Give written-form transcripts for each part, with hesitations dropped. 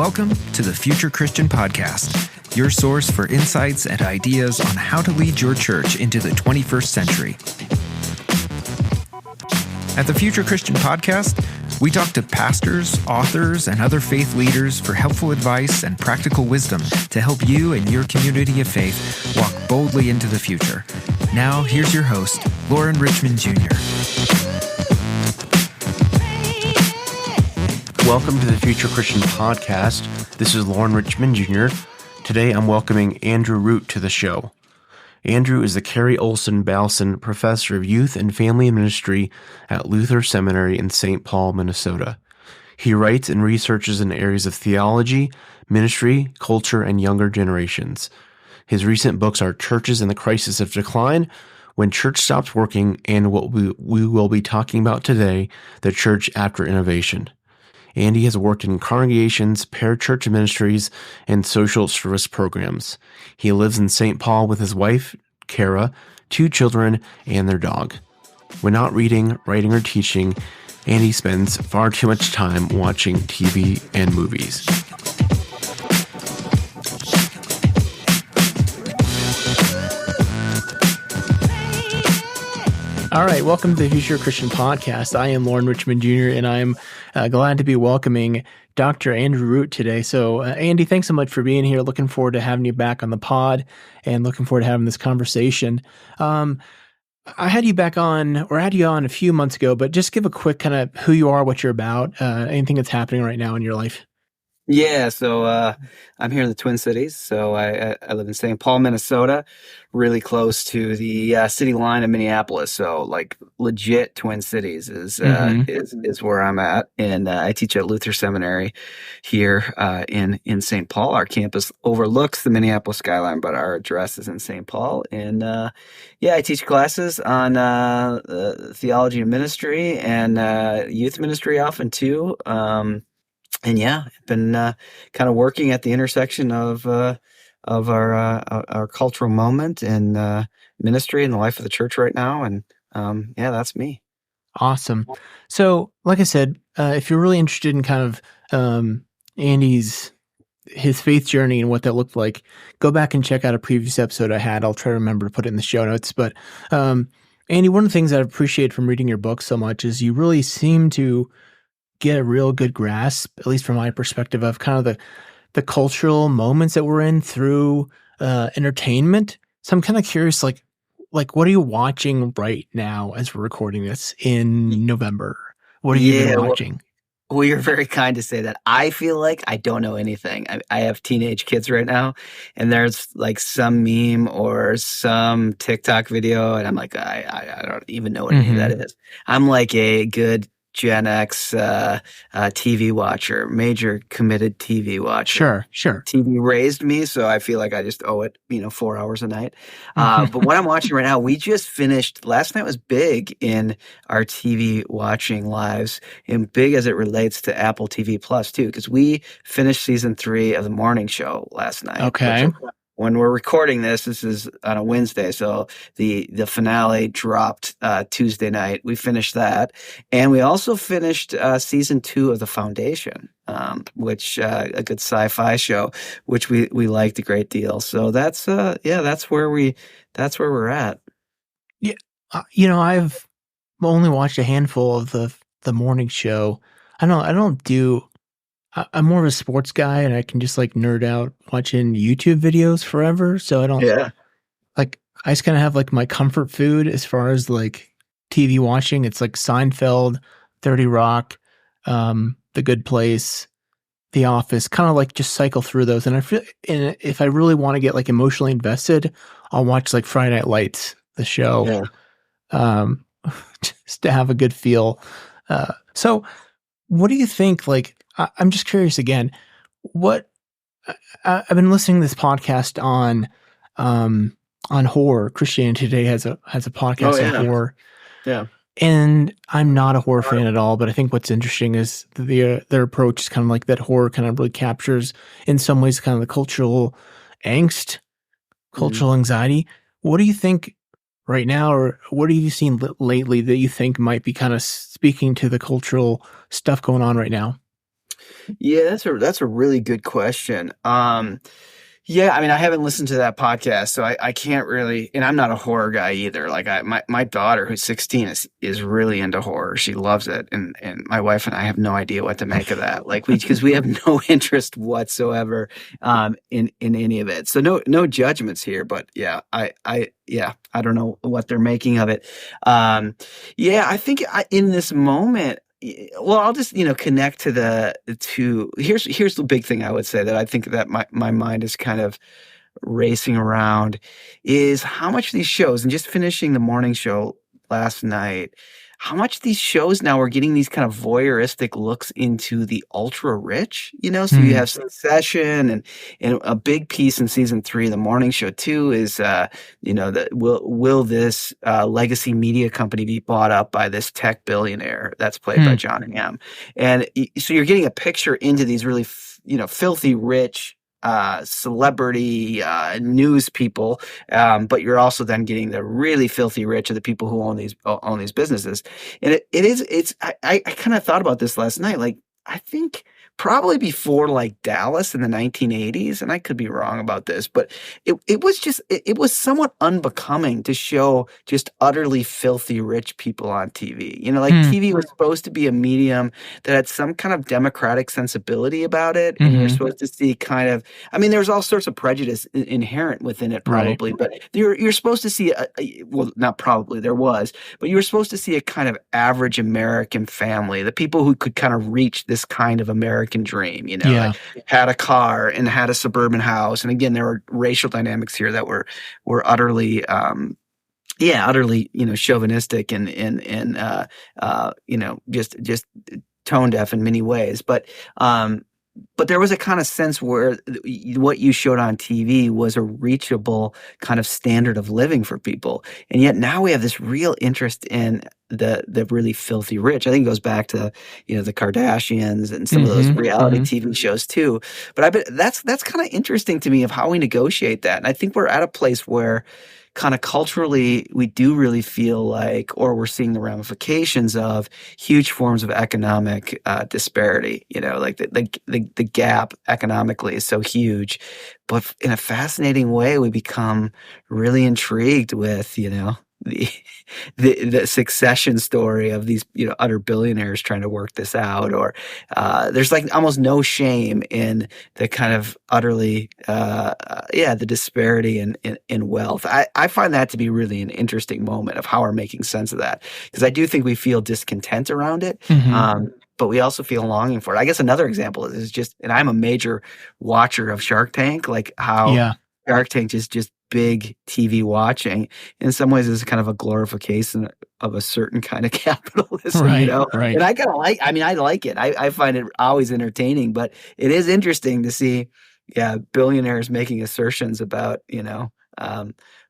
Welcome to the Future Christian Podcast, your source for insights and ideas on how to lead your church into the 21st century. At the Future Christian Podcast, we talk to pastors, authors, and other faith leaders for helpful advice and practical wisdom to help you and your community of faith walk boldly into the future. Now, here's your host, Lauren Richmond Jr. Welcome to the Future Christian Podcast. This is Lauren Richmond Jr. Today I'm welcoming Andrew Root to the show. Andrew is the Carrie Olson Balson Professor of Youth and Family Ministry at Luther Seminary in St. Paul, Minnesota. He writes and researches in areas of theology, ministry, culture, and younger generations. His recent books are Churches in the Crisis of Decline, When Church Stops Working, and what we will be talking about today, The Church After Innovation. Andy has worked in congregations, parachurch ministries, and social service programs. He lives in St. Paul with his wife, Kara, 2 children, and their dog. When not reading, writing, or teaching, Andy spends far too much time watching TV and movies. All right, welcome to the Future Christian Podcast. I am Lauren Richmond Jr., and I'm glad to be welcoming Dr. Andrew Root today. So, Andy, thanks so much for being here. Looking forward to having you back on the pod and looking forward to having this conversation. I had you back on, or had you on a few months ago, but just give a quick kind of who you are, what you're about, anything that's happening right now in your life. Yeah, so I'm here in the Twin Cities. So I live in St. Paul, Minnesota, really close to the city line of Minneapolis. So like legit Twin Cities is where I'm at, and I teach at Luther Seminary here in St. Paul. Our campus overlooks the Minneapolis skyline, but our address is in St. Paul. And I teach classes on theology and ministry and youth ministry often too. And yeah, I've been kind of working at the intersection of our cultural moment and ministry and the life of the church right now. And that's me. Awesome. So, like I said, if you're really interested in kind of Andy's his faith journey and what that looked like, go back and check out a previous episode I had. I'll try to remember to put it in the show notes. But Andy, one of the things I appreciate from reading your book so much is you really seem to get a real good grasp, at least from my perspective, of kind of the cultural moments that we're in through entertainment. So I'm kind of curious, like what are you watching right now as we're recording this in November? What are you watching? Well, you're very kind to say that. I feel like I don't know anything. I have teenage kids right now, and there's like some meme or some TikTok video, and I'm like, I don't even know what any of that is. I'm like a good Gen X TV watcher, major committed TV watcher. Sure. TV raised me, so I feel like I just owe it, 4 hours a night. But what I'm watching right now, we just finished, last night was big in our TV watching lives, and big as it relates to Apple TV Plus too, because we finished season 3 of The Morning Show last night. Okay. When we're recording this is on a Wednesday, so the finale dropped Tuesday night. We finished that, and we also finished season 2 of The Foundation, which a good sci-fi show, which we liked a great deal. So that's where we're at. Yeah, I've only watched a handful of the morning show. I'm more of a sports guy, and I can just like nerd out watching YouTube videos forever. So I don't I just kind of have like my comfort food as far as like TV watching. It's like Seinfeld, 30 Rock, The Good Place, The Office, kind of like just cycle through those. And I feel, and if I really want to get like emotionally invested, I'll watch like Friday Night Lights, the show, just to have a good feel. So what do you think, like, I'm just curious again, what I've been listening to this podcast on horror. Christianity Today has a podcast on horror. Yeah. And I'm not a horror fan at all, but I think what's interesting is their approach is kind of like that horror kind of really captures in some ways kind of the cultural angst, cultural anxiety. What do you think right now, or what have you seen lately that you think might be kind of speaking to the cultural stuff going on right now? Yeah, that's a really good question. Yeah, I mean, I haven't listened to that podcast, so I can't really, and I'm not a horror guy either. Like my daughter, who's 16, is really into horror. She loves it, and my wife and I have no idea what to make of that. Like because we have no interest whatsoever in any of it. So no judgments here, but yeah, I don't know what they're making of it. Yeah, I think in this moment. Well, I'll just connect to here's the big thing I would say that I think that my mind is kind of racing around is how much these shows, and just finishing the morning show last night, how much these shows now are getting these kind of voyeuristic looks into the ultra rich, so you have Succession, and a big piece in season 3 of the morning show too is that will this legacy media company be bought up by this tech billionaire that's played by John Hamm, and so you're getting a picture into these really filthy rich celebrity news people, but you're also then getting the really filthy rich of the people who own these businesses. And I kind of thought about this last night. Like, I think probably before like Dallas in the 1980s, and I could be wrong about this, but it was somewhat unbecoming to show just utterly filthy rich people on TV. Like TV was supposed to be a medium that had some kind of democratic sensibility about it, and you're supposed to see kind of, I mean, there's all sorts of prejudice inherent within it probably, but you're supposed to see well, not probably, there was, but you were supposed to see a kind of average American family, the people who could kind of reach this kind of American dream, like had a car and had a suburban house. And again, there were racial dynamics here that were utterly utterly chauvinistic and just tone deaf in many ways. But there was a kind of sense where what you showed on TV was a reachable kind of standard of living for people. And yet now we have this real interest in the really filthy rich. I think it goes back to, the Kardashians and some of those reality TV shows too. But I bet that's kind of interesting to me of how we negotiate that. And I think we're at a place where kind of culturally, we do really feel like, or we're seeing the ramifications of huge forms of economic disparity. Like the gap economically is so huge, but in a fascinating way, we become really intrigued with, the succession story of these utter billionaires trying to work this out, or there's like almost no shame in the kind of utterly the disparity in wealth. I find that to be really an interesting moment of how we're making sense of that, because I do think we feel discontent around it, but we also feel longing for it. I guess another example is just, and I'm a major watcher of Shark Tank, like how Shark Tank is just big TV watching. In some ways, is kind of a glorification of a certain kind of capitalism, Right. And I kind of I like it. I find it always entertaining, but it is interesting to see, billionaires making assertions about,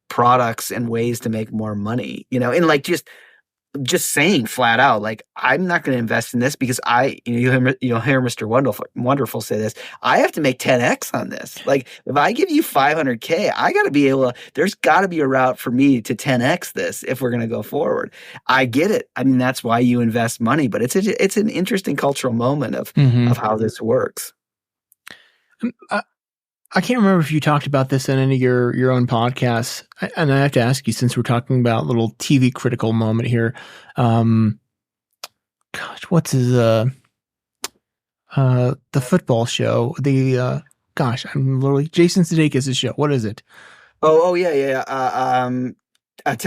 products and ways to make more money, and like just saying flat out, like, I'm not going to invest in this because you'll hear Mr. Wonderful say this, I have to make 10x on this. Like, if I give you $500K, I got to be able to, there's got to be a route for me to 10x this if we're going to go forward. I get it. I mean, that's why you invest money, but it's an interesting cultural moment of how this works. I can't remember if you talked about this in any of your own podcasts, and I have to ask you, since we're talking about a little TV critical moment here. What's his the football show? I'm literally Jason Sudeikis' show. What is it? Ted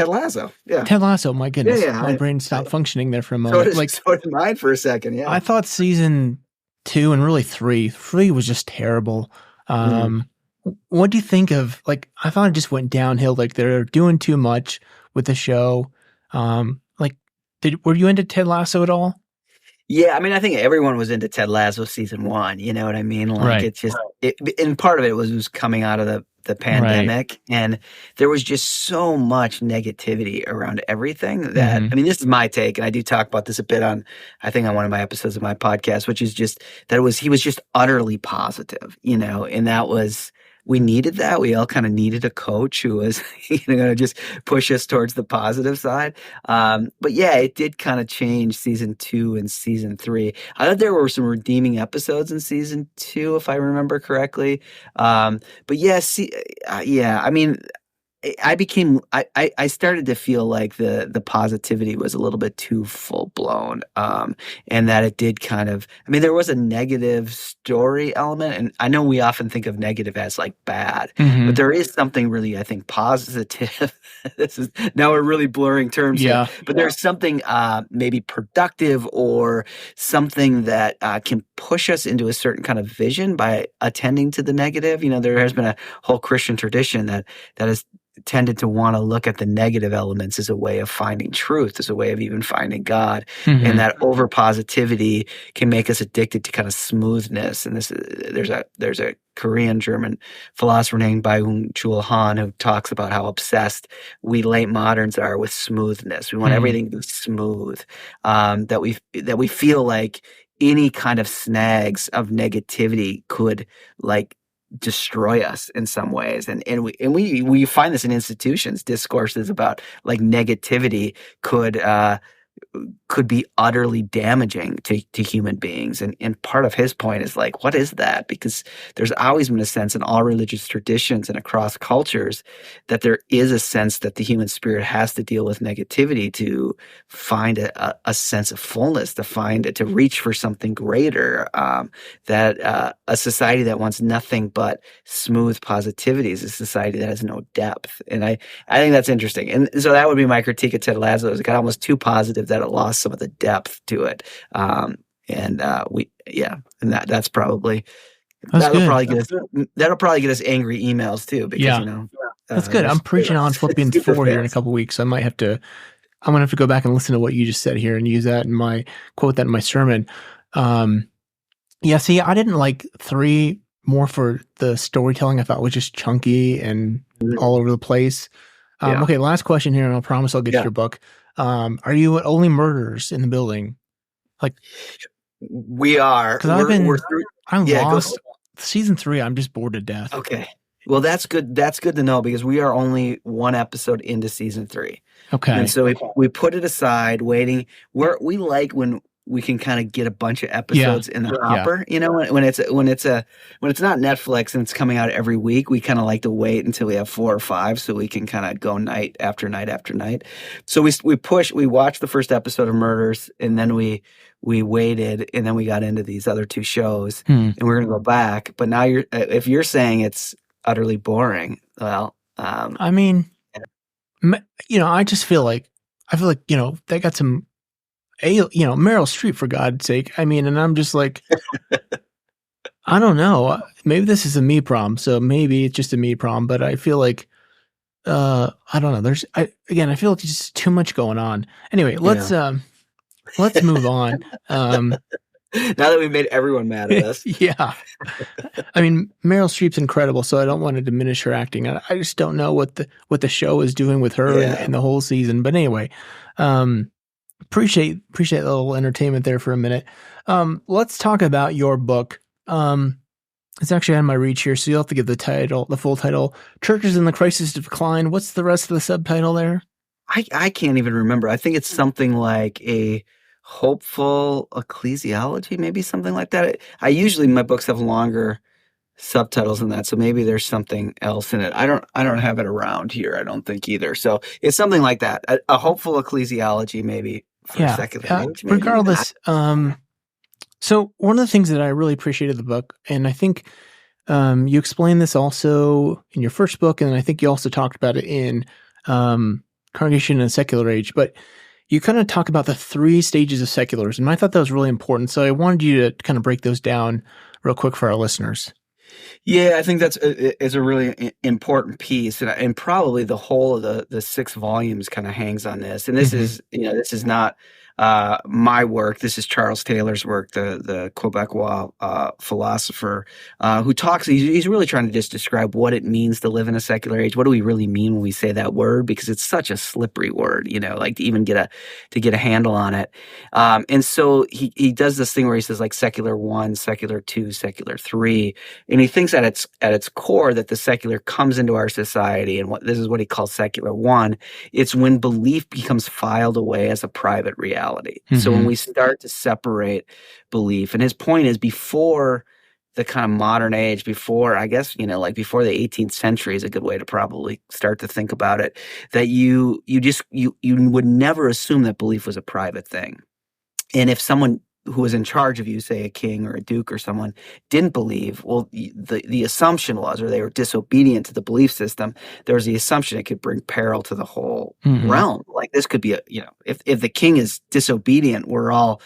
Lasso. Yeah, Ted Lasso. My goodness, my brain stopped functioning there for a moment. So did mine for a second. Yeah, I thought season 2 and really 3 was just terrible. What do you think of, like, I thought it just went downhill, like they're doing too much with the show. Were you into Ted Lasso at all? Yeah, I mean, I think everyone was into Ted Lasso season 1, you know what I mean? Like, It's just, and part of it was coming out of the pandemic, and there was just so much negativity around everything that, I mean, this is my take, and I do talk about this a bit on one of my episodes of my podcast, which is just that he was just utterly positive, and that was we needed that. We all kind of needed a coach who was going to just push us towards the positive side. But yeah, it did kind of change season 2 and season 3. I thought there were some redeeming episodes in season 2, if I remember correctly. But yeah, yeah, I mean, I started to feel like the positivity was a little bit too full blown, and that it did kind of, I mean, there was a negative story element, and I know we often think of negative as like bad, but there is something really, I think, positive. Now we're really blurring terms here, but there's something maybe productive or something that can push us into a certain kind of vision by attending to the negative. You know, there has been a whole Christian tradition that has tended to want to look at the negative elements as a way of finding truth, as a way of even finding God. And that over positivity can make us addicted to kind of smoothness. And there's a Korean German philosopher named Byung-Chul Han who talks about how obsessed we late moderns are with smoothness. We want everything to be smooth, that we feel like any kind of snags of negativity could like destroy us in some ways, and we find this in institutions. Discourses about like negativity could be utterly damaging to human beings. And part of his point is like, what is that? Because there's always been a sense in all religious traditions and across cultures that there is a sense that the human spirit has to deal with negativity to find a sense of fullness, to reach for something greater, that a society that wants nothing but smooth positivity is a society that has no depth. And I think that's interesting. And so that would be my critique of Ted Lasso. It got almost too positive that it lost some of the depth to it. And that's probably, that'll probably get us angry emails too, because that's good. I'm preaching on Philippians 4 here in a couple of weeks. I'm gonna have to go back and listen to what you just said here and use that quote that in my sermon. See, I didn't like 3 more for the storytelling. I thought was just chunky and all over the place. Okay, last question here, and I promise I'll get to your book. Are you only murderers in the building? Like, we are. Because I'm lost. Season 3, I'm just bored to death. Okay. Well, that's good. That's good to know, because we are only 1 episode into season 3. Okay. And so we put it aside, waiting. We like when we can kind of get a bunch of episodes in the hopper. You know, when it's not Netflix and it's coming out every week, we kind of like to wait until we have 4 or 5 so we can kind of go night after night after night. So we watched the first episode of Murders, and then we waited, and then we got into these other 2 shows, and we're going to go back. But now if you're saying it's utterly boring, well, I mean, I just feel like, they got some, Meryl Streep, for God's sake. I mean, and I'm just like, I don't know. Maybe this is a me problem. So maybe it's just a me problem, but I feel like, I don't know. I feel like there's just too much going on. Anyway, let's move on. Now that we've made everyone mad at us. Yeah. I mean, Meryl Streep's incredible, so I don't want to diminish her acting. I just don't know what the show is doing with her in the whole season. But anyway, appreciate a little entertainment there for a minute. Let's talk about your book. It's actually on my reach here, so you'll have to give the full title. Churches in the Crisis of Decline. What's the rest of the subtitle there? I can't even remember. I think it's something like a hopeful ecclesiology, maybe something like that. My books have longer subtitles than that, so maybe there's something else in it. I don't have it around here, I don't think either. So it's something like that. A hopeful ecclesiology, maybe for secular age. Maybe. Regardless, so one of the things that I really appreciated the book, and I think you explained this also in your first book, and I think you also talked about it in Congregation in a Secular Age, but you kind of talk about the 3 stages of secularism. I thought that was really important. So I wanted you to kind of break those down real quick for our listeners. Yeah, I think it's a really important piece, and probably the whole of the 6 volumes kind of hangs on this. And this is not my work. This is Charles Taylor's work, the Quebecois philosopher, who talks. He's really trying to just describe what it means to live in a secular age. What do we really mean when we say that word? Because it's such a slippery word, like to even get a handle on it. And so he does this thing where he says like secular 1, secular 2, secular 3, and he thinks at its core that the secular comes into our society, and this is what he calls secular 1. It's when belief becomes filed away as a private reality. So when we start to separate belief, and his point is before the kind of modern age, before, I guess, before the 18th century is a good way to probably start to think about it, that you would never assume that belief was a private thing. And if someone who was in charge of you, say a king or a duke or someone, didn't believe, well, the assumption was, or they were disobedient to the belief system, there was the assumption it could bring peril to the whole realm. Like this could be if the king is disobedient, we're all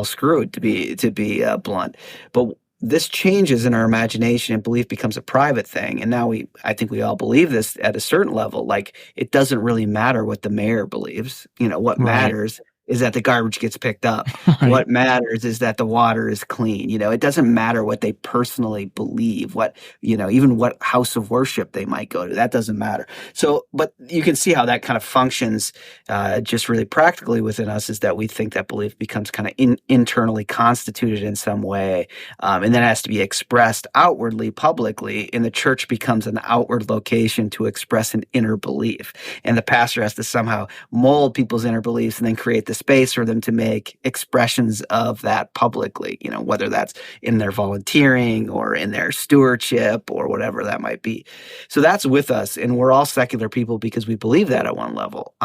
screwed, to be blunt. But this changes in our imagination, and belief becomes a private thing. And now I think we all believe this at a certain level. Like it doesn't really matter what the mayor believes. What matters is that the garbage gets picked up. Right. What matters is that the water is clean. It doesn't matter what they personally believe, even what house of worship they might go to. That doesn't matter. So, but you can see how that kind of functions just really practically within us, is that we think that belief becomes kind of internally constituted in some way, and then has to be expressed outwardly, publicly, and the church becomes an outward location to express an inner belief. And the pastor has to somehow mold people's inner beliefs and then create the space for them to make expressions of that publicly, whether that's in their volunteering or in their stewardship or whatever that might be. So that's with us, and we're all secular people because we believe that at one level.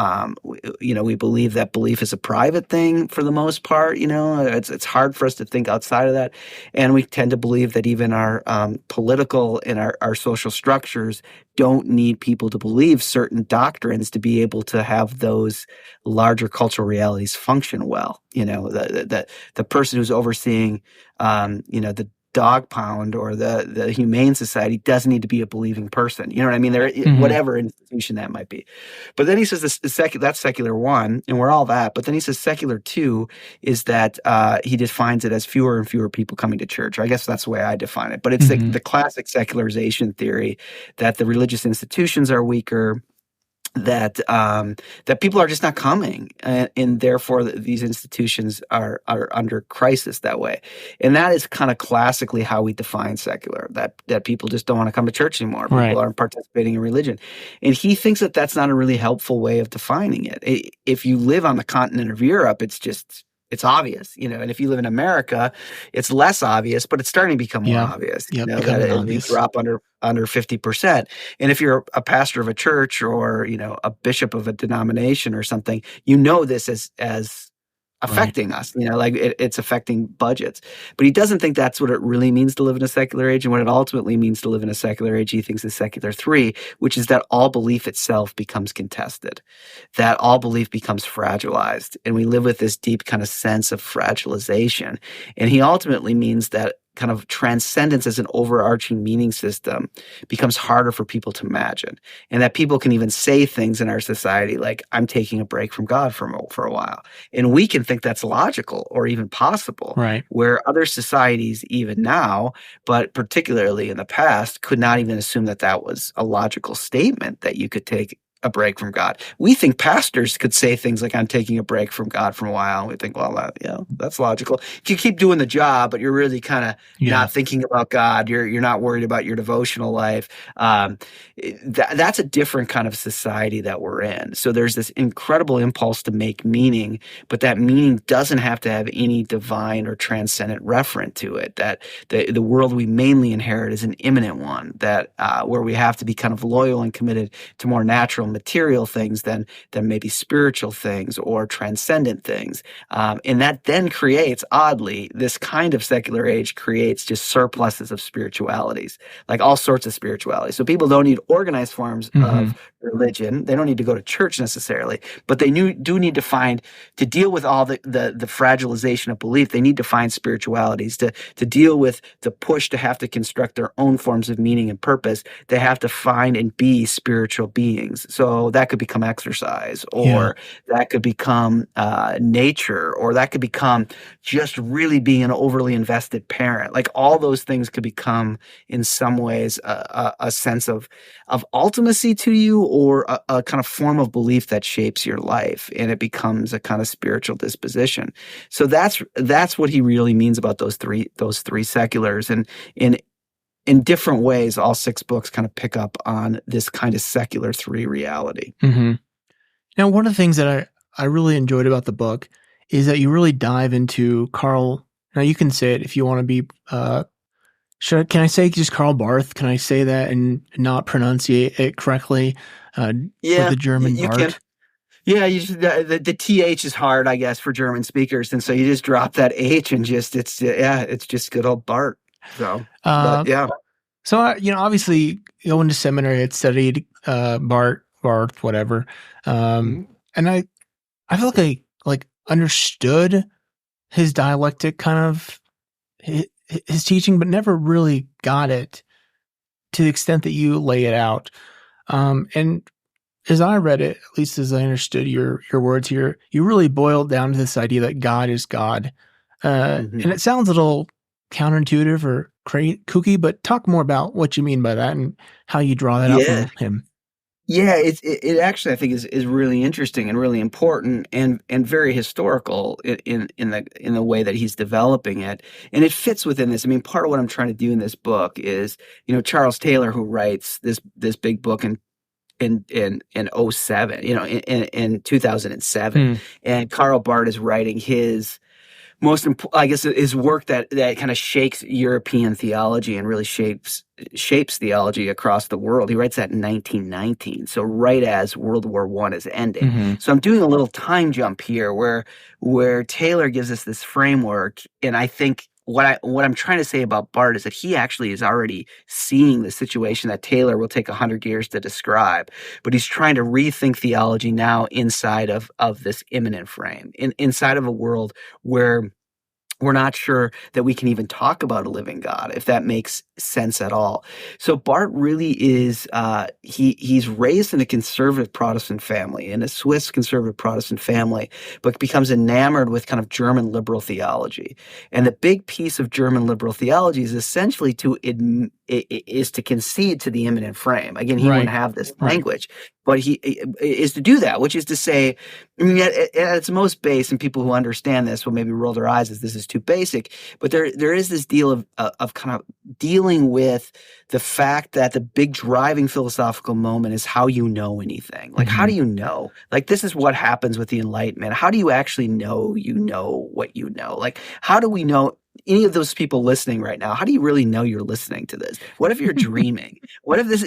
We believe that belief is a private thing for the most part. It's hard for us to think outside of that, and we tend to believe that even our political and our social structures don't need people to believe certain doctrines to be able to have those larger cultural realities function well. The person who's overseeing, the dog pound or the Humane Society doesn't need to be a believing person. You know what I mean? Whatever institution that might be. But then he says that's secular 1, and we're all that. But then he says secular 2 is that he defines it as fewer and fewer people coming to church. I guess that's the way I define it. But it's the classic secularization theory that the religious institutions are weaker, that people are just not coming, and therefore these institutions are under crisis that way. And that is kind of classically how we define secular, that people just don't want to come to church anymore. People aren't participating in religion. And he thinks that that's not a really helpful way of defining it. If you live on the continent of Europe, it's obvious, and if you live in America, it's less obvious, but it's starting to become more obvious. That we drop under 50%. And if you're a pastor of a church or, a bishop of a denomination or something, this as affecting us, it's affecting budgets. But he doesn't think that's what it really means to live in a secular age. And what it ultimately means to live in a secular age, he thinks is secular 3, which is that all belief itself becomes contested, that all belief becomes fragilized. And we live with this deep kind of sense of fragilization. And he ultimately means that kind of transcendence as an overarching meaning system becomes harder for people to imagine, and that people can even say things in our society like, I'm taking a break from God for a while. And we can think that's logical or even possible, where other societies, even now, but particularly in the past, could not even assume that that was a logical statement, that you could take a break from God. We think pastors could say things like, I'm taking a break from God for a while. And we think, well, that's logical. You keep doing the job, but you're really kind of not thinking about God. You're not worried about your devotional life. That's a different kind of society that we're in. So there's this incredible impulse to make meaning, but that meaning doesn't have to have any divine or transcendent referent to it. That the world we mainly inherit is an immanent one, that where we have to be kind of loyal and committed to more natural material things than maybe spiritual things or transcendent things. And that then creates, oddly, this kind of secular age creates just surpluses of spiritualities, like all sorts of spiritualities. So people don't need organized forms of religion. They don't need to go to church necessarily, but they do need to deal with all the fragilization of belief. They need to find spiritualities to deal with the push to have to construct their own forms of meaning and purpose. They have to find and be spiritual beings. So that could become exercise, or that could become nature, or that could become just really being an overly invested parent. Like all those things could become, in some ways, a sense of ultimacy to you, or a kind of form of belief that shapes your life, and it becomes a kind of spiritual disposition. So that's what he really means about those three seculars, and in different ways, all 6 books kind of pick up on this kind of secular 3 reality. Mm-hmm. Now, one of the things that I really enjoyed about the book is that you really dive into Karl. Now, you can say it if you want to be. Can I say just Karl Barth? Can I say that and not pronunciate it correctly? With the German you Barth. can. Yeah, the TH is hard, I guess, for German speakers, and so you just drop that H and it's just good old Bart. So, but yeah. So obviously, going to seminary, I studied Barth, whatever, and I feel like I understood his dialectic, kind of his teaching, but never really got it to the extent that you lay it out. And as I read it, at least as I understood your words here, you really boiled down to this idea that God is God. And it sounds a little counterintuitive or kooky, but talk more about what you mean by that and how you draw that out from him. Yeah, it actually, I think, is really interesting and really important and very historical in the way that he's developing it, and it fits within this. I mean, part of what I'm trying to do in this book is, Charles Taylor, who writes this big book in 2007, in 2007, and Karl Barth is writing his most important, I guess, his work that kind of shakes European theology and really shapes theology across the world. He writes that in 1919, so right as World War I is ending. So I'm doing a little time jump here where Taylor gives us this framework, and I think what I'm trying to say about Barth is that he actually is already seeing the situation that Taylor will take 100 years to describe, but he's trying to rethink theology now inside of this immanent frame, inside of a world where we're not sure that we can even talk about a living God, if that makes sense at all. So Barth really is, he's raised in a conservative Protestant family, in a Swiss conservative Protestant family, but becomes enamored with kind of German liberal theology. And the big piece of German liberal theology is essentially to concede to the immanent frame. Again, he wouldn't have this language, but he is to do that, which is to say, I mean, at its most base, and people who understand this will maybe roll their eyes as this is too basic, but there is this deal of kind of dealing with the fact that the big driving philosophical moment is how you know anything. Like, how do you know? Like, this is what happens with the Enlightenment. How do you actually know what you know? Like, how do we know? Any of those people listening right now, how do you really know you're listening to this? What if you're dreaming? What if this,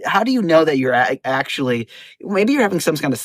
how do you know that you're actually, maybe you're having some kind of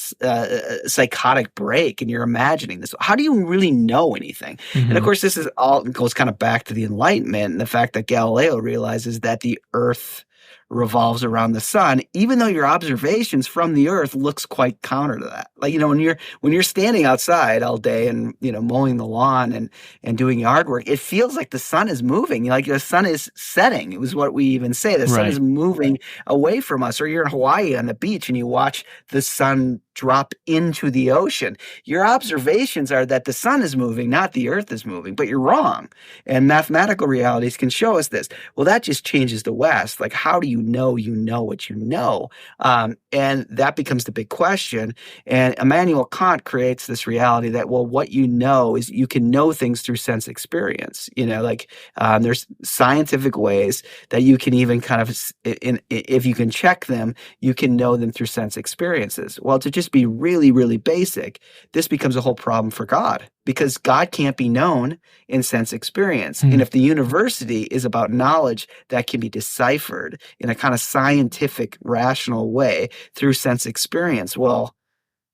psychotic break and you're imagining this? How do you really know anything? And of course, this is all goes kind of back to the Enlightenment and the fact that Galileo realizes that the Earth revolves around the sun, even though your observations from the Earth looks quite counter to that. Like, when you're standing outside all day and, mowing the lawn and doing yard work, it feels like the sun is moving. Like the sun is setting. It was what we even say. The sun is moving away from us. Or you're in Hawaii on the beach and you watch the sun drop into the ocean. Your observations are that the sun is moving, not the Earth is moving, but you're wrong. And mathematical realities can show us this. Well, that just changes the West. Like, how do you know what you know? And that becomes the big question. And Immanuel Kant creates this reality that, well, what you know is you can know things through sense experience. There's scientific ways that you can even kind of, if you can check them, you can know them through sense experiences. Well, to just be really, really basic, this becomes a whole problem for God, because God can't be known in sense experience. And if the university is about knowledge that can be deciphered in a kind of scientific, rational way through sense experience, well,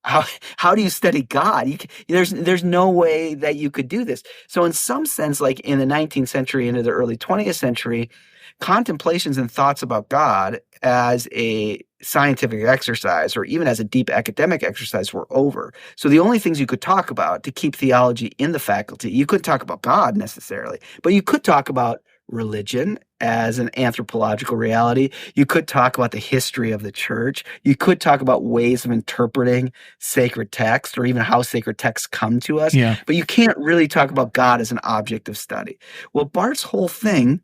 how do you study God? There's no way that you could do this. So in some sense, like in the 19th century into the early 20th century, contemplations and thoughts about God as a scientific exercise or even as a deep academic exercise were over. So the only things you could talk about to keep theology in the faculty, you couldn't talk about God necessarily, but you could talk about religion as an anthropological reality. You could talk about the history of the church. You could talk about ways of interpreting sacred text or even how sacred texts come to us. Yeah. But you can't really talk about God as an object of study. Well, Barth's whole thing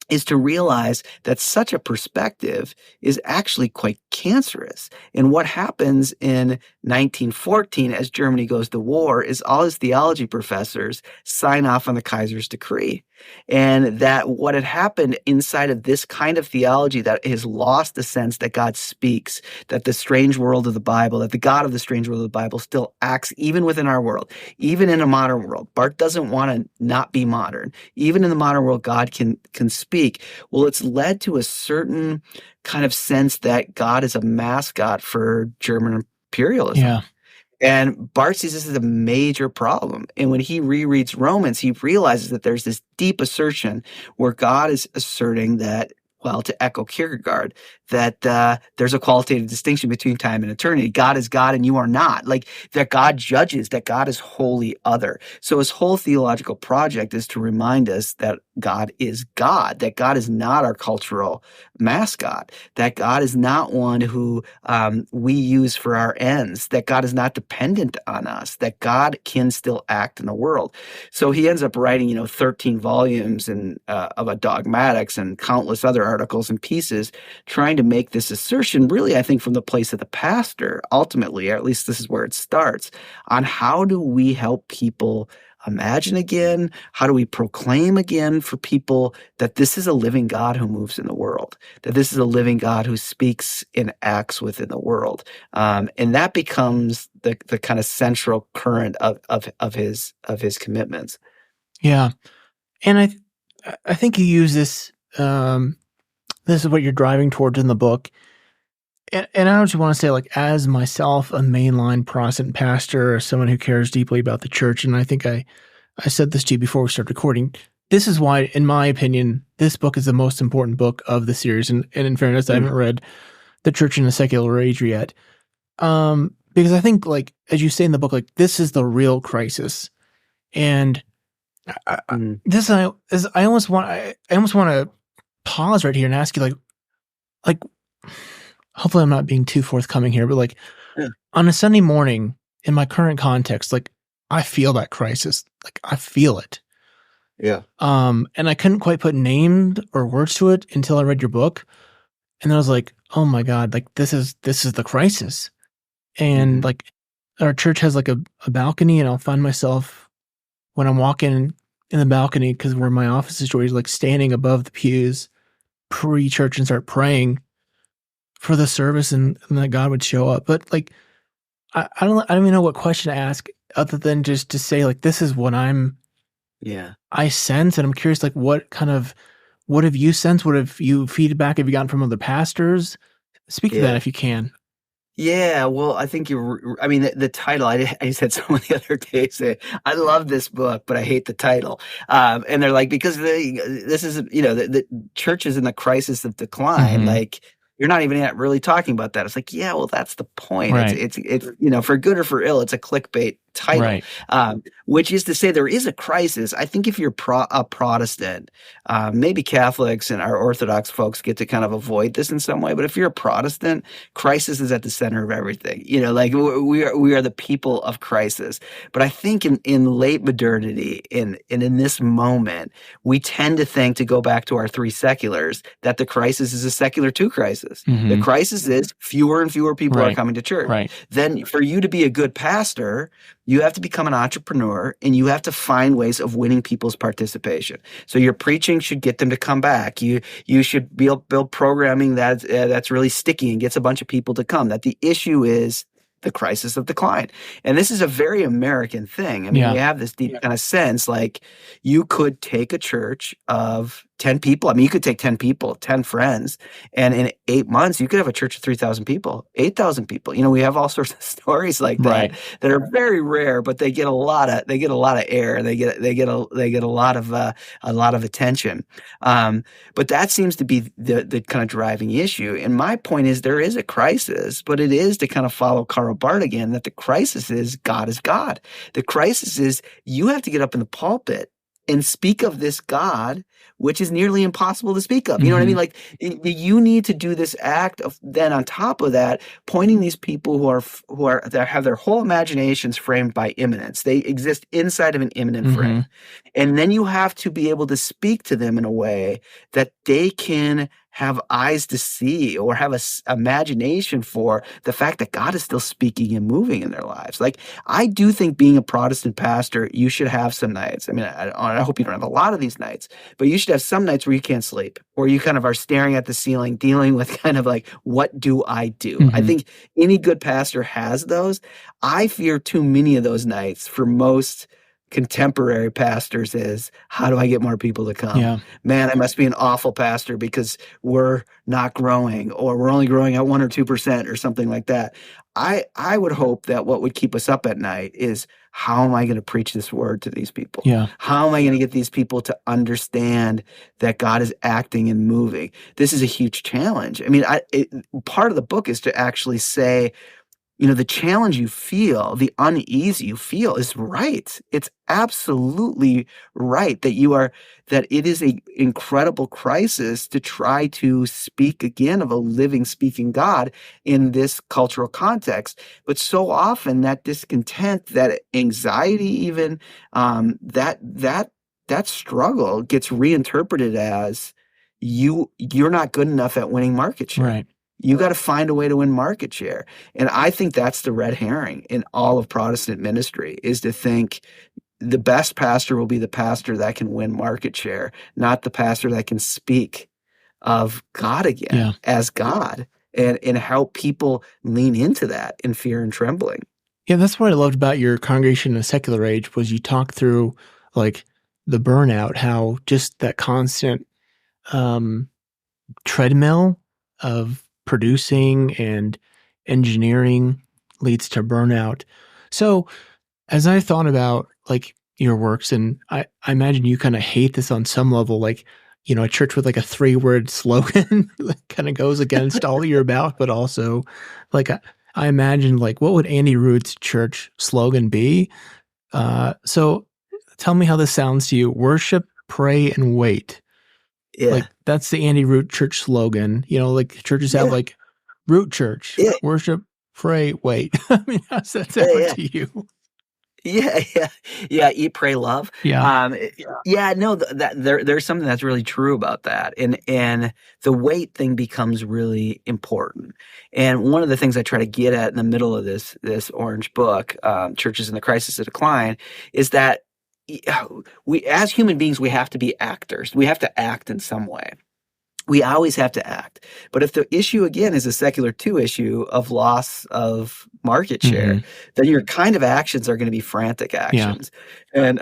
is to realize that such a perspective is actually quite cancerous. And what happens in 1914 as Germany goes to war is all his theology professors sign off on the Kaiser's decree. And that what had happened inside of this kind of theology that has lost the sense that God speaks, that the strange world of the Bible, that the God of the strange world of the Bible still acts even within our world, even in a modern world. Barth doesn't want to not be modern. Even in the modern world, God can speak. Well, it's led to a certain kind of sense that God is a mascot for German imperialism. Yeah. And Barth sees this as a major problem. And when he rereads Romans, he realizes that there's this deep assertion where God is asserting that, well, to echo Kierkegaard, that there's a qualitative distinction between time and eternity. God is God and you are not. Like that God judges, that God is wholly other. So his whole theological project is to remind us that God is God, that God is not our cultural mascot, that God is not one who we use for our ends, that God is not dependent on us, that God can still act in the world. So he ends up writing, 13 volumes of a dogmatics and countless other articles and pieces trying to make this assertion, really, I think, from the place of the pastor, ultimately, or at least this is where it starts, on how do we help people imagine again? How do we proclaim again for people that this is a living God who moves in the world, that this is a living God who speaks and acts within the world? And that becomes the kind of central current of his commitments. Yeah. And I think you use this, this is what you're driving towards in the book. And I just want to say, like, as myself, a mainline Protestant pastor, or someone who cares deeply about the church, and I think I said this to you before we started recording, this is why, in my opinion, this book is the most important book of the series. And in fairness, I haven't read The Church in the Secular Age yet. Because I think, like, as you say in the book, like, this is the real crisis. And I almost want to pause right here and ask you, like, hopefully I'm not being too forthcoming here, but like on a Sunday morning in my current context, like I feel that crisis, like I feel it. Yeah. And I couldn't quite put names or words to it until I read your book. And then I was like, oh my God, like this is the crisis. And like our church has like a balcony, and I'll find myself when I'm walking in the balcony, because where my office is always, like standing above the pews pre-church and start praying for the service and that God would show up. But like, I don't even know what question to ask other than just to say, like, this is what I sense. And I'm curious, like, what have you sensed? What have you feedback have you gotten from other pastors? Speak to that if you can. Yeah, well, I think the title, I said someone the other day say, I love this book, but I hate the title. And they're like, because this is, the church is in the crisis of decline. Like, you're not even really talking about that. It's like, yeah, well, that's the point. Right. It's for good or for ill, it's a clickbait title, right. Which is to say there is a crisis. I think if you're a Protestant, maybe Catholics and our Orthodox folks get to kind of avoid this in some way. But if you're a Protestant, crisis is at the center of everything. Like we are the people of crisis. But I think in late modernity, in this moment, we tend to think, to go back to our three seculars, that the crisis is a secular two crisis. The crisis is fewer and fewer people are coming to church. Right. Then for you to be a good pastor, you have to become an entrepreneur, and you have to find ways of winning people's participation. So your preaching should get them to come back. You should build programming that's really sticky and gets a bunch of people to come. That the issue is the crisis of decline. And this is a very American thing. I mean, we have this deep kind of sense, like you could take a church of 10 people. I mean, you could take 10 people, 10 friends, and in 8 months, you could have a church of 3,000 people, 8,000 people. We have all sorts of stories like that that are very rare, but they get a lot of air. They get a lot of attention. But that seems to be the kind of driving issue. And my point is, there is a crisis, but it is, to kind of follow Karl Barth again, that the crisis is God is God. The crisis is you have to get up in the pulpit and speak of this God, which is nearly impossible to speak of. You know what I mean? Like you need to do this act of then on top of that, pointing these people that have their whole imaginations framed by immanence. They exist inside of an immanent frame. And then you have to be able to speak to them in a way that they can have eyes to see or have a imagination for the fact that God is still speaking and moving in their lives. Like, I do think being a Protestant pastor, you should have some nights. I mean, I hope you don't have a lot of these nights, but you should have some nights where you can't sleep, where you kind of are staring at the ceiling, dealing with kind of like, what do I do? I think any good pastor has those. I fear too many of those nights for most contemporary pastors is, how do I get more people to come? Yeah. Man, I must be an awful pastor because we're not growing, or we're only growing at 1 or 2% or something like that. I would hope that what would keep us up at night is, how am I going to preach this word to these people? Yeah. How am I going to get these people to understand that God is acting and moving? This is a huge challenge. I mean, part of the book is to actually say, you know, the challenge you feel, the unease you feel is right. It's absolutely right that it is an incredible crisis to try to speak again of a living, speaking God in this cultural context. But so often that discontent, that anxiety even, that struggle gets reinterpreted as you're not good enough at winning market share. Right. You got to find a way to win market share. And I think that's the red herring in all of Protestant ministry, is to think the best pastor will be the pastor that can win market share, not the pastor that can speak of God again as God and help people lean into that in fear and trembling. Yeah, that's what I loved about your Congregation in a Secular Age, was you talked through like the burnout, how just that constant treadmill of producing and engineering leads to burnout. So as I thought about like your works, and I imagine you kind of hate this on some level, like, you know, a church with like a 3-word slogan that kind of goes against all you're about, but also like I imagine like, what would Andy Root's church slogan be? So tell me how this sounds to you. Worship, pray, and wait. Yeah. Like that's the Andy Root church slogan. You know, like churches have like Root Church, worship, pray, wait. I mean, how's that sound to you? Yeah. Eat, pray, love. Yeah. No, there's something that's really true about that. And the wait thing becomes really important. And one of the things I try to get at in the middle of this orange book, Churches in the Crisis of Decline, is that we, as human beings, we have to be actors. We have to act in some way. We always have to act. But if the issue, again, is a secular 2 issue of loss of market share, then your kind of actions are going to be frantic actions. And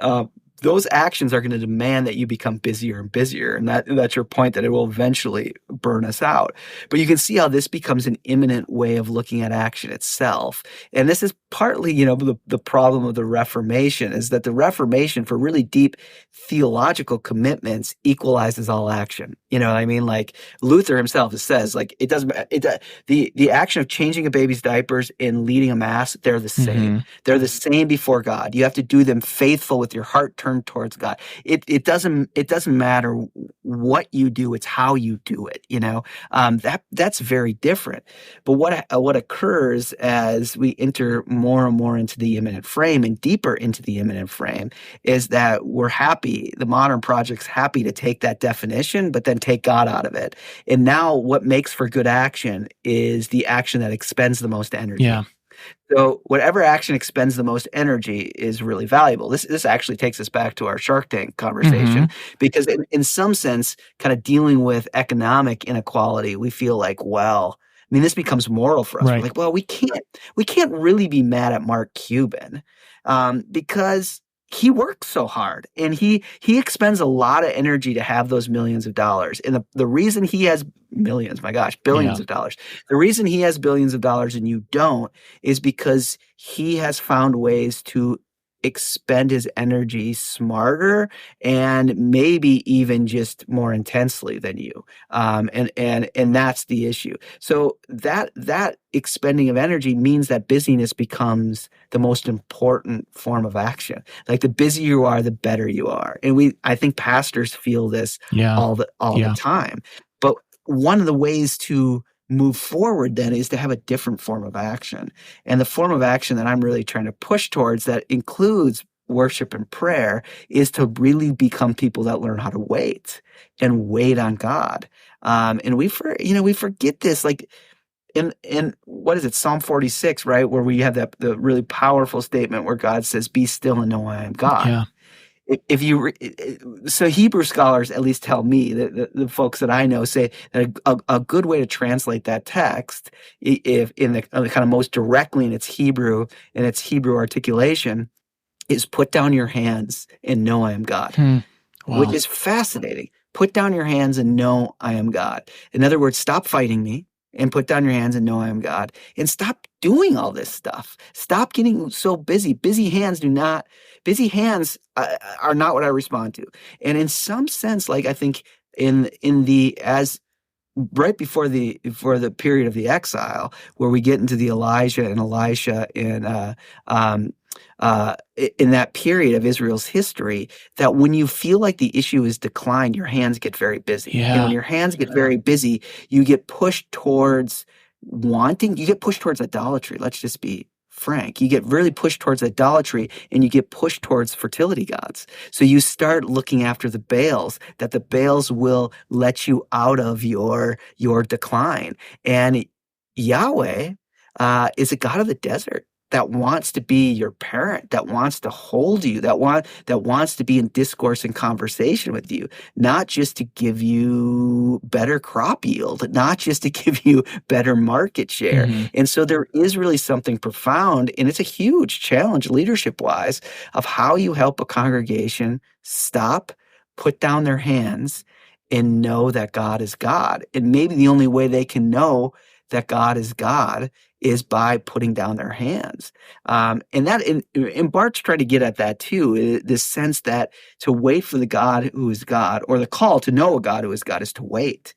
those actions are going to demand that you become busier and busier. And that's your point, that it will eventually burn us out. But you can see how this becomes an imminent way of looking at action itself. And this is partly, you know, the problem of the Reformation, is that the Reformation, for really deep theological commitments, equalizes all action. You know what I mean? Like Luther himself says, like, it doesn't, the action of changing a baby's diapers and leading a mass, they're the same. They're the same before God. You have to do them faithful with your heart turned towards God. It doesn't matter what you do, it's how you do it. You know, that's very different. But what occurs as we enter more and more into the immanent frame and deeper into the immanent frame is that we're happy. The modern project's happy to take that definition, but then take God out of it. And now what makes for good action is the action that expends the most energy. Yeah. So whatever action expends the most energy is really valuable. This actually takes us back to our Shark Tank conversation, because in some sense, kind of dealing with economic inequality, we feel like, well, I mean, this becomes moral for us. We're like, well, we can't really be mad at Mark Cuban because he works so hard and he expends a lot of energy to have those millions of dollars. And the reason he has billions of dollars. The reason he has billions of dollars and you don't is because he has found ways to expend his energy smarter and maybe even just more intensely than you. And that's the issue. So that expending of energy means that busyness becomes the most important form of action. Like the busier you are, the better you are. And I think pastors feel this all the time. But one of the ways to move forward then is to have a different form of action. And the form of action that I'm really trying to push towards that includes worship and prayer is to really become people that learn how to wait and wait on God. And we forget this, like in what is it, Psalm 46, right? Where we have the really powerful statement where God says, "Be still and know I am God." Yeah. So Hebrew scholars at least tell me, the folks that I know say that a good way to translate that text, if in the kind of most directly in its Hebrew articulation, is put down your hands and know I am God, Wow. which is fascinating. Put down your hands and know I am God. In other words, stop fighting me and put down your hands and know I am God, and stop doing all this stuff. Stop getting so busy. Busy hands are not what I respond to. And in some sense, like I think as right before the period of the exile, where we get into the Elijah and Elisha in that period of Israel's history, that when you feel like the issue is declined, your hands get very busy. Yeah. And when your hands get very busy, you get pushed towards idolatry. Let's just be frank. You get really pushed towards idolatry, and you get pushed towards fertility gods. So you start looking after the Baals, that the Baals will let you out of your decline. And Yahweh is a God of the desert that wants to be your parent, that wants to hold you, that wants to be in discourse and conversation with you, not just to give you better crop yield, not just to give you better market share. Mm-hmm. And so there is really something profound, and it's a huge challenge leadership-wise, of how you help a congregation stop, put down their hands, and know that God is God. And maybe the only way they can know that God is God is by putting down their hands. And Bart's trying to get at that too, this sense that to wait for the God who is God, or the call to know a God who is God, is to wait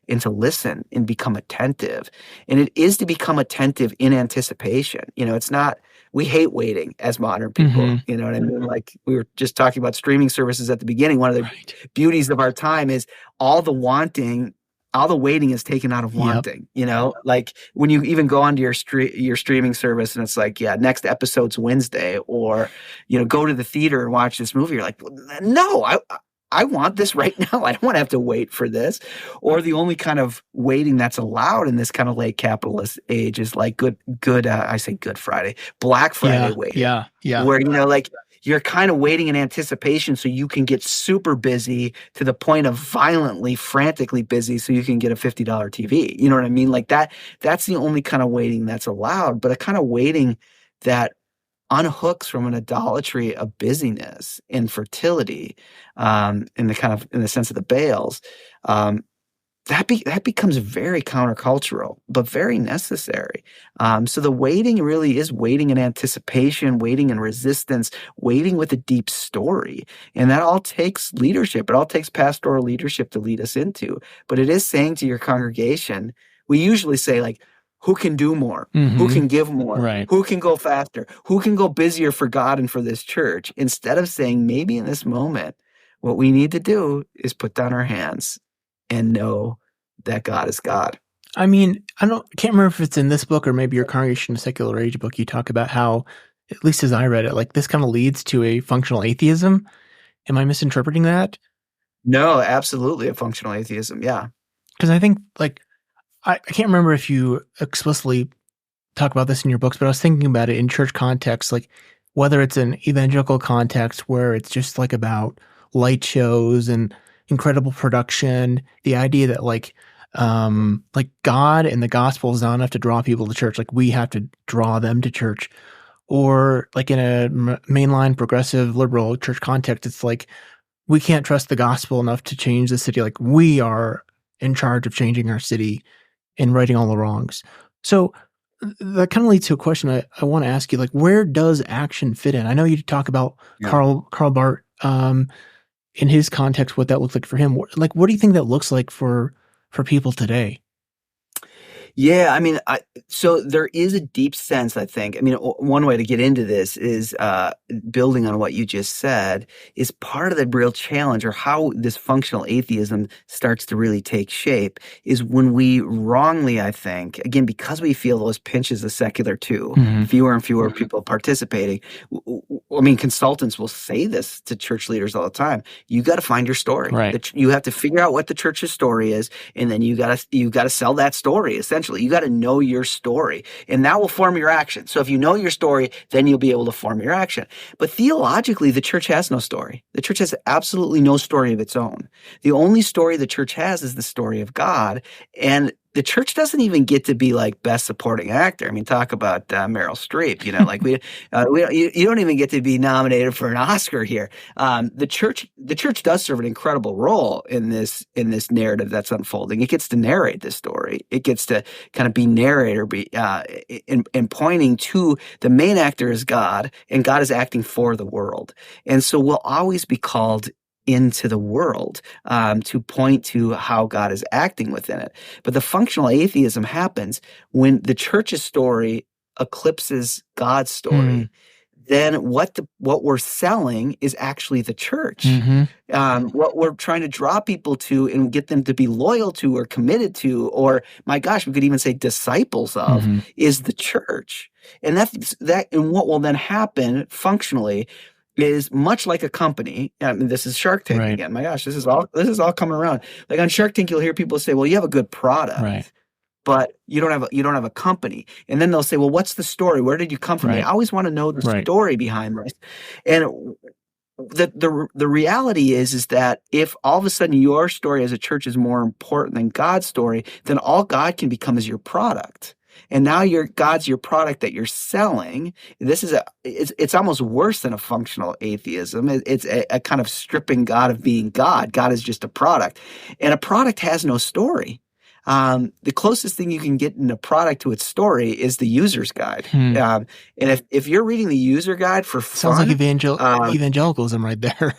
and to listen and become attentive. And it is to become attentive in anticipation. It's not, we hate waiting as modern people. Mm-hmm. You know what I mean? Like we were just talking about streaming services at the beginning. One of the beauties of our time is all the waiting is taken out of wanting. Like when you even go onto your streaming service and it's like, yeah, next episode's Wednesday, or, go to the theater and watch this movie. You're like, no, I want this right now. I don't want to have to wait for this. Or the only kind of waiting that's allowed in this kind of late capitalist age is like I say Good Friday, Black Friday waiting. Yeah. Where, like, you're kind of waiting in anticipation so you can get super busy to the point of violently, frantically busy so you can get a $50 TV. You know what I mean? Like that's the only kind of waiting that's allowed, but a kind of waiting that unhooks from an idolatry of busyness and fertility, in the sense of the Baals, that becomes very countercultural, but very necessary. So the waiting really is waiting in anticipation, waiting in resistance, waiting with a deep story. And that all takes leadership. It all takes pastoral leadership to lead us into. But it is saying to your congregation, we usually say, like, who can do more? Mm-hmm. Who can give more? Right. Who can go faster? Who can go busier for God and for this church? Instead of saying, maybe in this moment, what we need to do is put down our hands and know that God is God. I mean, I can't remember if it's in this book or maybe your Congregation of Secular Age book. You talk about how, at least as I read it, like this kind of leads to a functional atheism. Am I misinterpreting that? No, absolutely a functional atheism. Yeah. Because I think, like, I can't remember if you explicitly talk about this in your books, but I was thinking about it in church context, like whether it's an evangelical context where it's just like about light shows and incredible production, the idea that like God and the gospel is not enough to draw people to church, like we have to draw them to church, or like in a mainline progressive liberal church context, it's like we can't trust the gospel enough to change the city, like we are in charge of changing our city and righting all the wrongs. So that kind of leads to a question I want to ask you. Like, where does action fit in? I know you talk about Yeah. Karl Barth, in his context, what that looks like for him. Like, what do you think that looks like for people today? Yeah, I mean, so there is a deep sense, I think. I mean, one way to get into this is building on what you just said is part of the real challenge, or how this functional atheism starts to really take shape, is when we wrongly, I think, again, because we feel those pinches of secular too, fewer and fewer people participating. I mean, consultants will say this to church leaders all the time. You got to find your story. Right. You have to figure out what the church's story is, and then you got to sell that story. Essentially, you got to know your story, and that will form your action. So if you know your story, then you'll be able to form your action. But theologically, the church has no story. The church has absolutely no story of its own. The only story the church has is the story of God, and the church doesn't even get to be like best supporting actor. I mean, talk about Meryl Streep. You know, like you don't even get to be nominated for an Oscar here. The church does serve an incredible role in this narrative that's unfolding. It gets to narrate this story. It gets to kind of be narrator, in pointing to the main actor is God, and God is acting for the world. And so we'll always be called into the world to point to how God is acting within it. But the functional atheism happens when the church's story eclipses God's story. Then what we're selling is actually the church. What we're trying to draw people to and get them to be loyal to or committed to, or my gosh, we could even say disciples of, is the church. And and what will then happen functionally is much like a company. I mean, this is Shark Tank again. My gosh, this is all coming around. Like on Shark Tank, you'll hear people say, "Well, you have a good product, but you don't have a company." And then they'll say, "Well, what's the story? Where did you come from?" They always want to know the story behind this. And the reality is that if all of a sudden your story as a church is more important than God's story, then all God can become is your product. And now God's your product that you're selling. This is it's almost worse than a functional atheism. It's a kind of stripping God of being God. God is just a product, and a product has no story. The closest thing you can get in a product to its story is the user's guide. And if you're reading the user guide for fun, sounds like evangelicalism right there.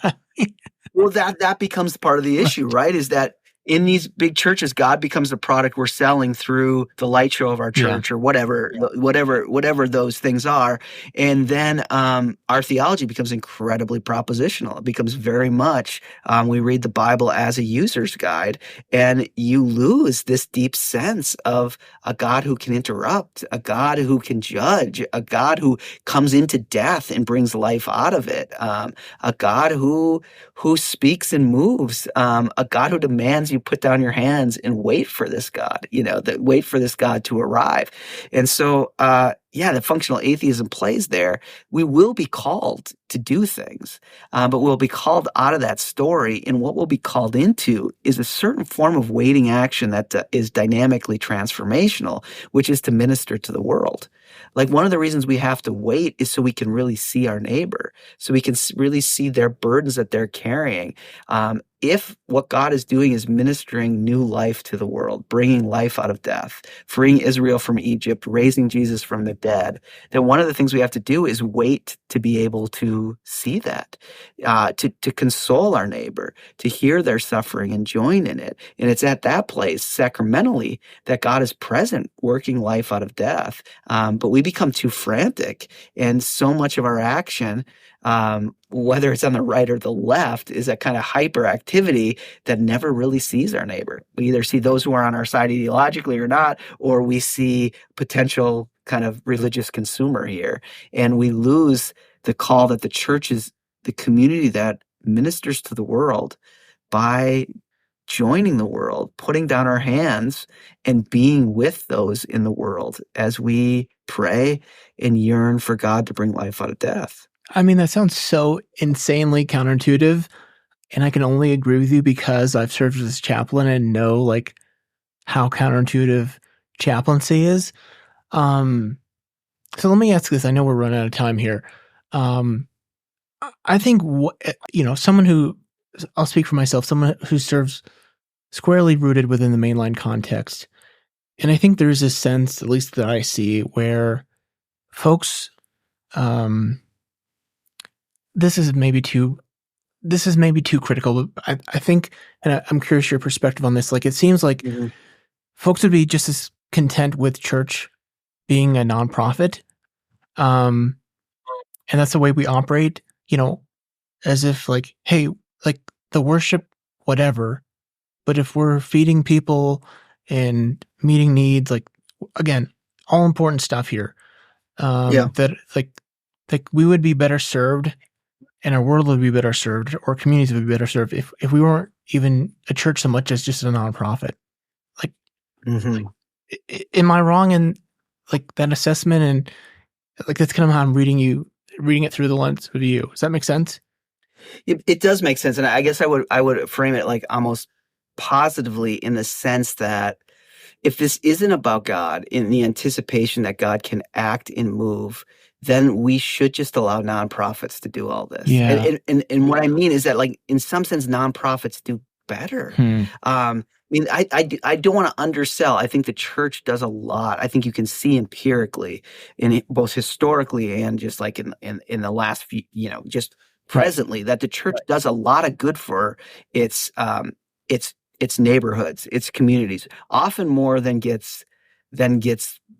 Well, that becomes part of the issue, right? Is that in these big churches, God becomes the product we're selling through the light show of our church, or whatever those things are. And then our theology becomes incredibly propositional. It becomes very much, we read the Bible as a user's guide, and you lose this deep sense of a God who can interrupt, a God who can judge, a God who comes into death and brings life out of it, a God who speaks and moves, a God who demands you put down your hands and wait for this God, wait for this God to arrive. And so, the functional atheism plays there. We will be called to do things, but we'll be called out of that story. And what we'll be called into is a certain form of waiting action that is dynamically transformational, which is to minister to the world. Like, one of the reasons we have to wait is so we can really see our neighbor, so we can really see their burdens that they're carrying. If what God is doing is ministering new life to the world, bringing life out of death, freeing Israel from Egypt, raising Jesus from the dead, then one of the things we have to do is wait to be able to see that, to console our neighbor, to hear their suffering and join in it. And it's at that place, sacramentally, that God is present, working life out of death. But we become too frantic, and so much of our action, whether it's on the right or the left, is a kind of hyperactivity that never really sees our neighbor. We either see those who are on our side ideologically or not, or we see potential kind of religious consumer here. And we lose the call that the church is the community that ministers to the world by joining the world, putting down our hands, and being with those in the world as we pray and yearn for God to bring life out of death. I mean, that sounds so insanely counterintuitive, and I can only agree with you because I've served as a chaplain and know like how counterintuitive chaplaincy is. So let me ask this. I know we're running out of time here. I think someone who, I'll speak for myself, someone who serves squarely rooted within the mainline context, And I think there's a sense, at least that I see, where folks, this is maybe too critical, but I think, and I'm curious your perspective on this. Like, it seems like Mhm. folks would be just as content with church being a nonprofit, and that's the way we operate. As if like, hey, like the worship, whatever. But if we're feeding people and meeting needs, like again, all important stuff here. Yeah. That like we would be better served, and our world would be better served, or communities would be better served if we weren't even a church so much as just a nonprofit. Like, Mhm. am I wrong in like that assessment? And like that's kind of how I'm reading it through the lens of you. Does that make sense? It does make sense, and I guess I would frame it like almost positively in the sense that if this isn't about God in the anticipation that God can act and move, then we should just allow nonprofits to do all this. Yeah. And what I mean is that, like, in some sense, nonprofits do better. I mean, I don't want to undersell. I think the church does a lot. I think you can see empirically, both historically and just like in the last few, just presently, that the church does a lot of good for its its neighborhoods, its communities, often more than gets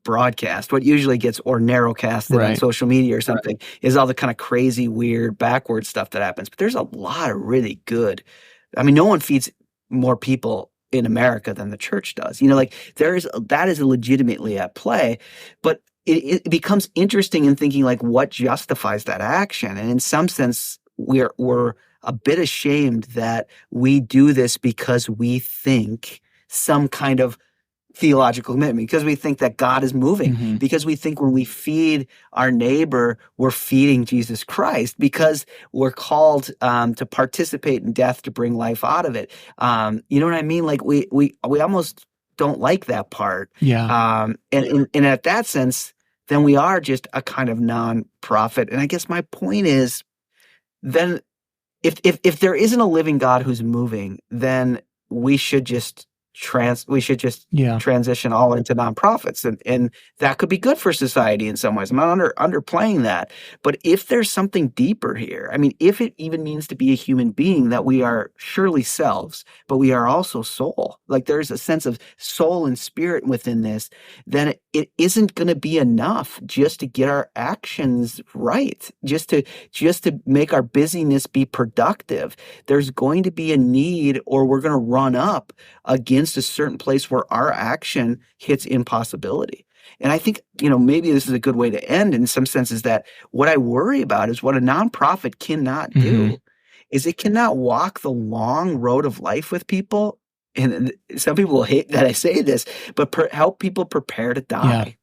broadcast. What usually gets or narrowcasted on social media or something is all the kind of crazy, weird, backward stuff that happens. But there's a lot of really good. I mean, no one feeds more people in America than the church does. Like that is legitimately at play, but it becomes interesting in thinking like what justifies that action. And in some sense, we're a bit ashamed that we do this because we think some kind of theological commitment, because we think that God is moving, because we think when we feed our neighbor, we're feeding Jesus Christ, because we're called to participate in death to bring life out of it. You know what I mean? Like we almost don't like that part. Yeah. And at that sense, then we are just a kind of nonprofit. And I guess my point is, then if there isn't a living God who's moving, then we should just transition all into nonprofits, and that could be good for society in some ways. I'm not underplaying that, but if there's something deeper here, I mean, if it even means to be a human being, that we are surely selves, but we are also soul. Like there's a sense of soul and spirit within this. Then it isn't going to be enough just to get our actions right, just to make our busyness be productive. There's going to be a need, or we're going to run up against a certain place where our action hits impossibility. And I think, maybe this is a good way to end in some sense, is that what I worry about is what a nonprofit cannot do is it cannot walk the long road of life with people. And some people will hate that I say this, but help people prepare to die.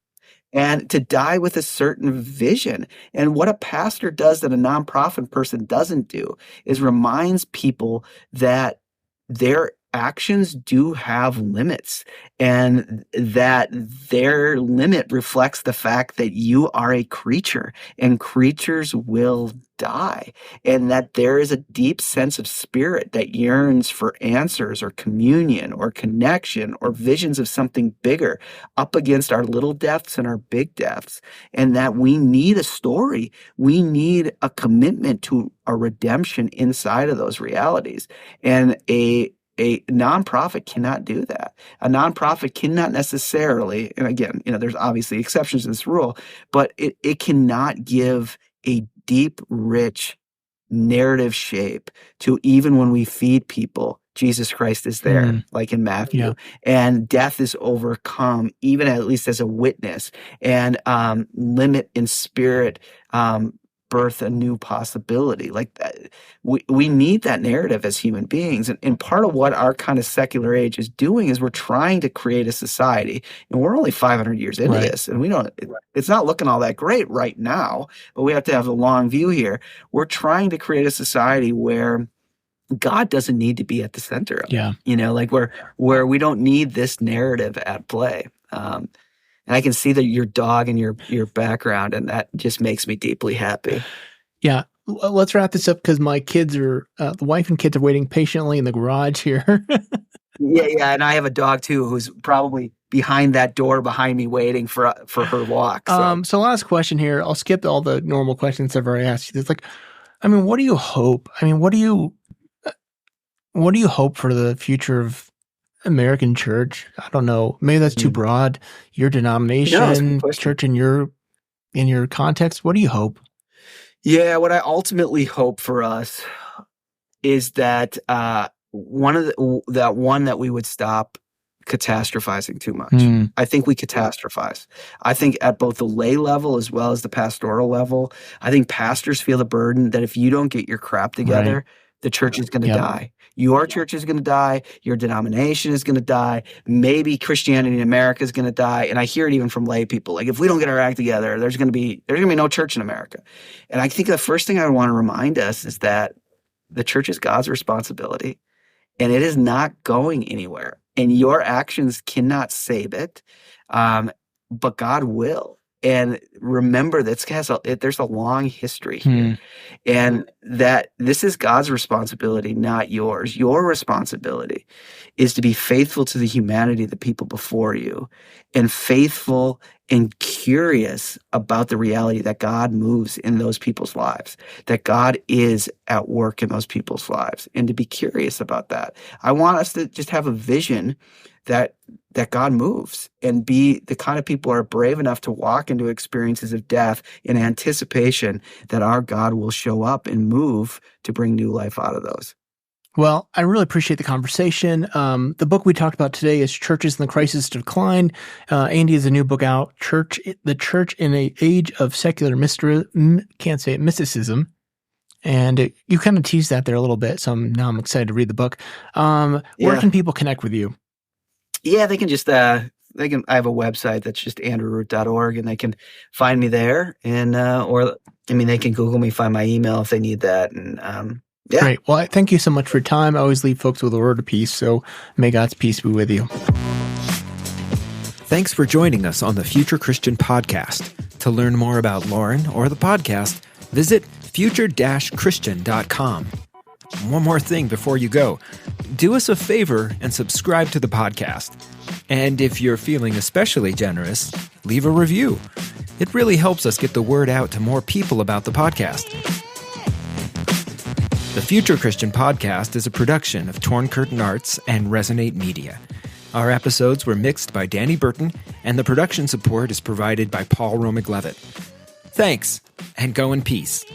And to die with a certain vision. And what a pastor does that a nonprofit person doesn't do is reminds people that their actions do have limits, and that their limit reflects the fact that you are a creature and creatures will die, and that there is a deep sense of spirit that yearns for answers or communion or connection or visions of something bigger up against our little deaths and our big deaths, and that we need a story. We need a commitment to a redemption inside of those realities. And a nonprofit cannot do that. A nonprofit cannot necessarily, and again, there's obviously exceptions to this rule, but it cannot give a deep, rich narrative shape to, even when we feed people, Jesus Christ is there, like in Matthew, and death is overcome, even at least as a witness, and limit in spirit birth a new possibility. Like that, we need that narrative as human beings, and part of what our kind of secular age is doing is we're trying to create a society, and we're only 500 years into this, and it's not looking all that great right now, but we have to have a long view here. We're trying to create a society where God doesn't need to be at the center of it. Like where we don't need this narrative at play. And I can see that your dog and your background, and that just makes me deeply happy. Yeah. Let's wrap this up because my kids are, the wife and kids are waiting patiently in the garage here. Yeah, and I have a dog too who's probably behind that door behind me waiting for her walk. So last question here. I'll skip all the normal questions I've already asked you. It's like, I mean, what do you hope? I mean, what do you hope for the future of American church? I don't know. Maybe that's too broad. Your denomination, church in your context. What do you hope? Yeah, what I ultimately hope for us is that one that we would stop catastrophizing too much. I think we catastrophize. I think at both the lay level as well as the pastoral level, I think pastors feel the burden that if you don't get your crap together, the church is going to die. Your church is going to die. Your denomination is going to die. Maybe Christianity in America is going to die. And I hear it even from lay people. Like, if we don't get our act together, there's going to be no church in America. And I think the first thing I want to remind us is that the church is God's responsibility, and it is not going anywhere. And your actions cannot save it, but God will. And remember, there's a long history here, and that this is God's responsibility, not yours. Your responsibility is to be faithful to the humanity of the people before you, and faithful and curious about the reality that God moves in those people's lives, that God is at work in those people's lives, and to be curious about that. I want us to just have a vision that God moves, and be the kind of people who are brave enough to walk into experiences of death in anticipation that our God will show up and move to bring new life out of those. Well, I really appreciate the conversation. The book we talked about today is Churches in the Crisis of Decline. Andy has a new book out, The Church in an Age of Secular Mysticism. And you kind of teased that there a little bit, so now I'm excited to read the book. Where can people connect with you? Yeah, they can just I have a website that's just andrewroot.org, and they can find me there, and they can Google me, find my email if they need that. And yeah. Great. Well, thank you so much for your time. I always leave folks with a word of peace, so may God's peace be with you. Thanks for joining us on the Future Christian Podcast. To learn more about Lauren or the podcast, visit future-christian.com. One more thing before you go. Do us a favor and subscribe to the podcast. And if you're feeling especially generous, leave a review. It really helps us get the word out to more people about the podcast. The Future Christian Podcast is a production of Torn Curtain Arts and Resonate Media. Our episodes were mixed by Danny Burton, and the production support is provided by Paul Romig-Levitt. Thanks, and go in peace.